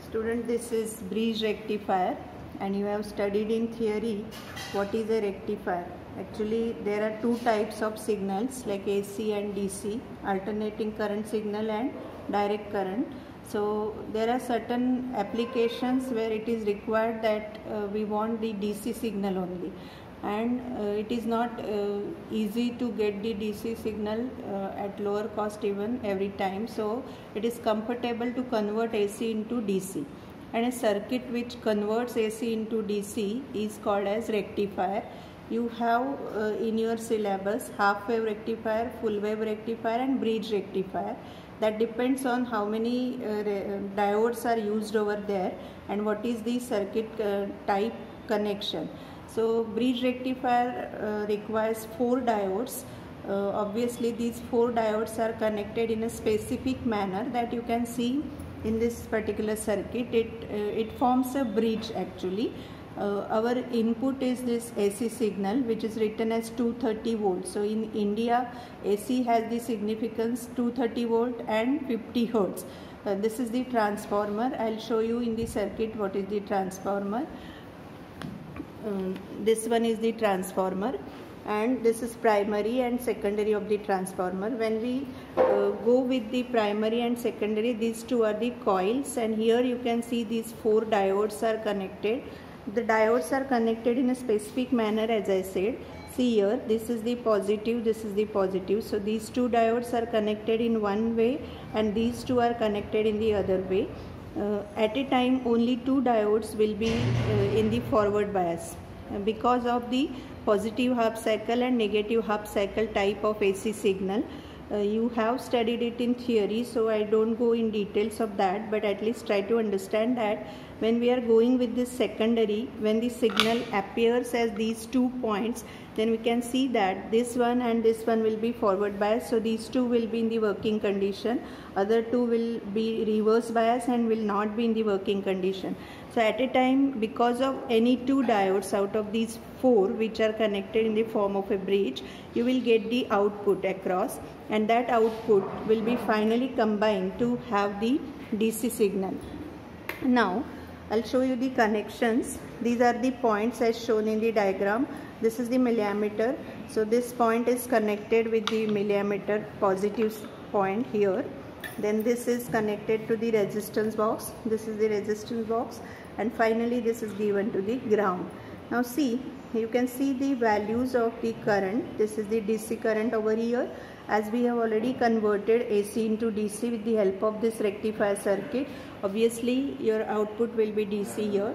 Student, this is bridge rectifier, and you have studied in theory what is a rectifier. Actually, there are two types of signals like AC and DC, alternating current signal and direct current. So there are certain applications where it is required that we want the DC signal only, and it is not easy to get the DC signal at lower cost even every time. So it is comfortable to convert AC into DC, and a circuit which converts AC into DC is called as rectifier. You have in your syllabus half wave rectifier, full wave rectifier and bridge rectifier. That depends on how many diodes are used over there and what is the circuit type connection. So bridge rectifier requires 4 diodes. Obviously these 4 diodes are connected in a specific manner that you can see in this particular circuit. It forms a bridge actually. Our input is this AC signal, which is written as 230 volts. So in India, AC has the significance 230 volt and 50 hertz. This is the transformer. I'll show you in the circuit what is the transformer. This one is the transformer, and this is primary and secondary of the transformer. When we go with the primary and secondary, these two are the coils, and here you can see these 4 diodes are connected. The diodes are connected in a specific manner, as I said. See here, this is the positive, this is the positive. So these 2 diodes are connected in one way and these 2 are connected in the other way. At a time only 2 diodes will be in the forward bias because of the positive half cycle and negative half cycle type of AC signal. You have studied it in theory, so I don't go in details of that, but at least try to understand that when we are going with this secondary, when the signal appears as these 2 points, then we can see that this one and this one will be forward bias. So these 2 will be in the working condition, other 2 will be reverse bias and will not be in the working condition. So at a time, because of any 2 diodes out of these 4 which are connected in the form of a bridge, you will get the output across, and that output will be finally combined to have the DC signal. Now I'll show you the connections. These are the points as shown in the diagram. This is the milliammeter. So this point is connected with the milliammeter positive point here. Then this is connected to the resistance box. This is the resistance box, and finally this is given to the ground. Now see, you can see the values of the current. This is the DC current over here. As we have already converted AC into DC with the help of this rectifier circuit, obviously your output will be DC here.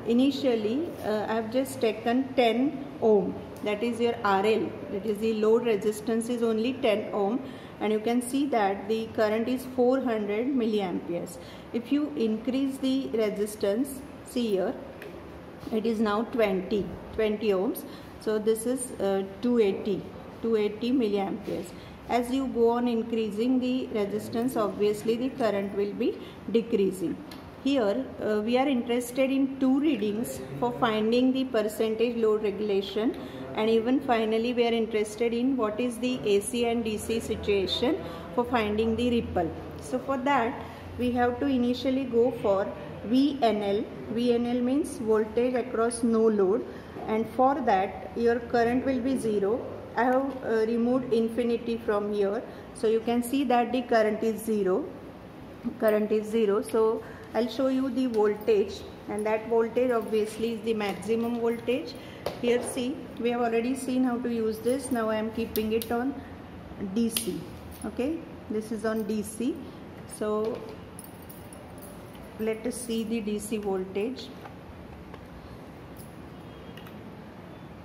Initially I have just taken 10 ohm, that is your RL, that is the load resistance is only 10 ohm, and you can see that the current is 400 milliamperes. If you increase the resistance, see here, it is now 20 ohms. So this is 280 milliamperes. As you go on increasing the resistance, obviously the current will be decreasing. Here we are interested in 2 readings for finding the percentage load regulation, and even finally we are interested in what is the AC and DC situation for finding the ripple. So for that we have to initially go for VNL. VNL means voltage across no load, and for that your current will be 0. I have removed infinity from here, so you can see that the current is 0. So I'll show you the voltage, and that voltage obviously is the maximum voltage. Here see, we have already seen how to use this. Now I am keeping it on DC. Okay, this is on DC. So let us see the DC voltage.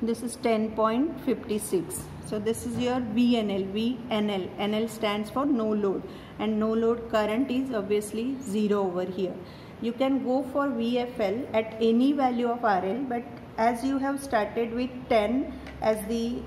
This is 10.56. So this is your VNL. NL stands for no load, and no load current is obviously 0 over here. You can go for VFL at any value of RL, but as you have started with 10 as the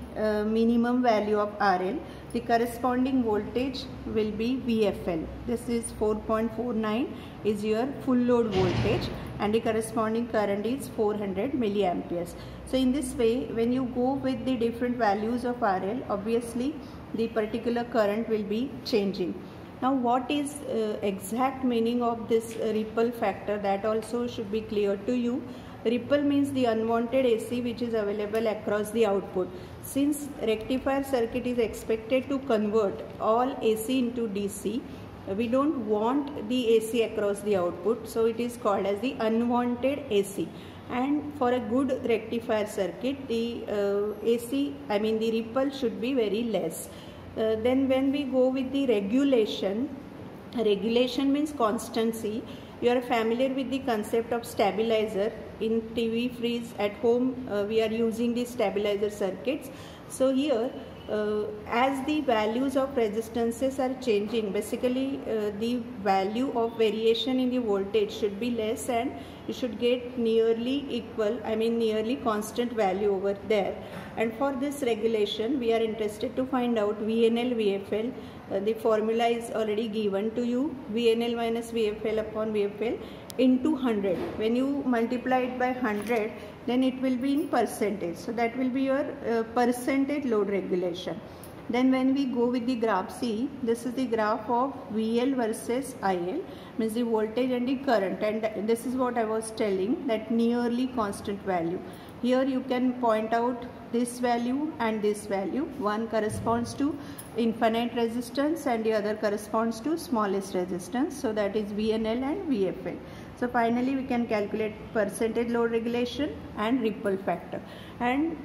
minimum value of RL, the corresponding voltage will be VFL. This is 4.49 is your full load voltage, and the corresponding current is 400 milliamperes. So in this way, when you go with the different values of RL, obviously the particular current will be changing. Now what is exact meaning of this ripple factor, that also should be clear to you. Ripple means the unwanted AC which is available across the output. Since rectifier circuit is expected to convert all AC into DC, we don't want the AC across the output, so it is called as the unwanted AC. And for a good rectifier circuit, the the ripple should be very less. Then when we go with the regulation means constancy. You are familiar with the concept of stabilizer. In TV, fridge, at home we are using the stabilizer circuits. So here as the values of resistances are changing, basically the value of variation in the voltage should be less, and you should get nearly equal, nearly constant value over there. And for this regulation we are interested to find out VNL, VFL. The formula is already given to you. VNL minus VFL upon VFL into 100. When you multiply it by 100, then it will be in percentage. So that will be your percentage load regulation. Then when we go with the graph C, this is the graph of VL versus IL, means the voltage and the current, and this is what I was telling, that nearly constant value. Here you can point out this value and this value. One corresponds to infinite resistance and the other corresponds to smallest resistance. So that is VNL and VFL. So finally we can calculate percentage load regulation and ripple factor. And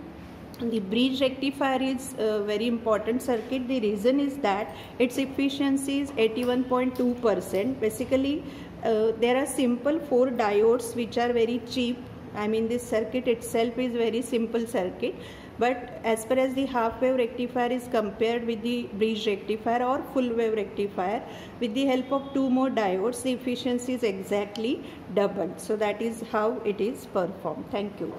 the bridge rectifier is a very important circuit. The reason is that its efficiency is 81.2%. Basically there are simple 4 diodes which are very cheap. This circuit itself is very simple circuit, but as far as the half wave rectifier is compared with the bridge rectifier or full wave rectifier, with the help of 2 more diodes, the efficiency is exactly doubled. So that is how it is performed. Thank you.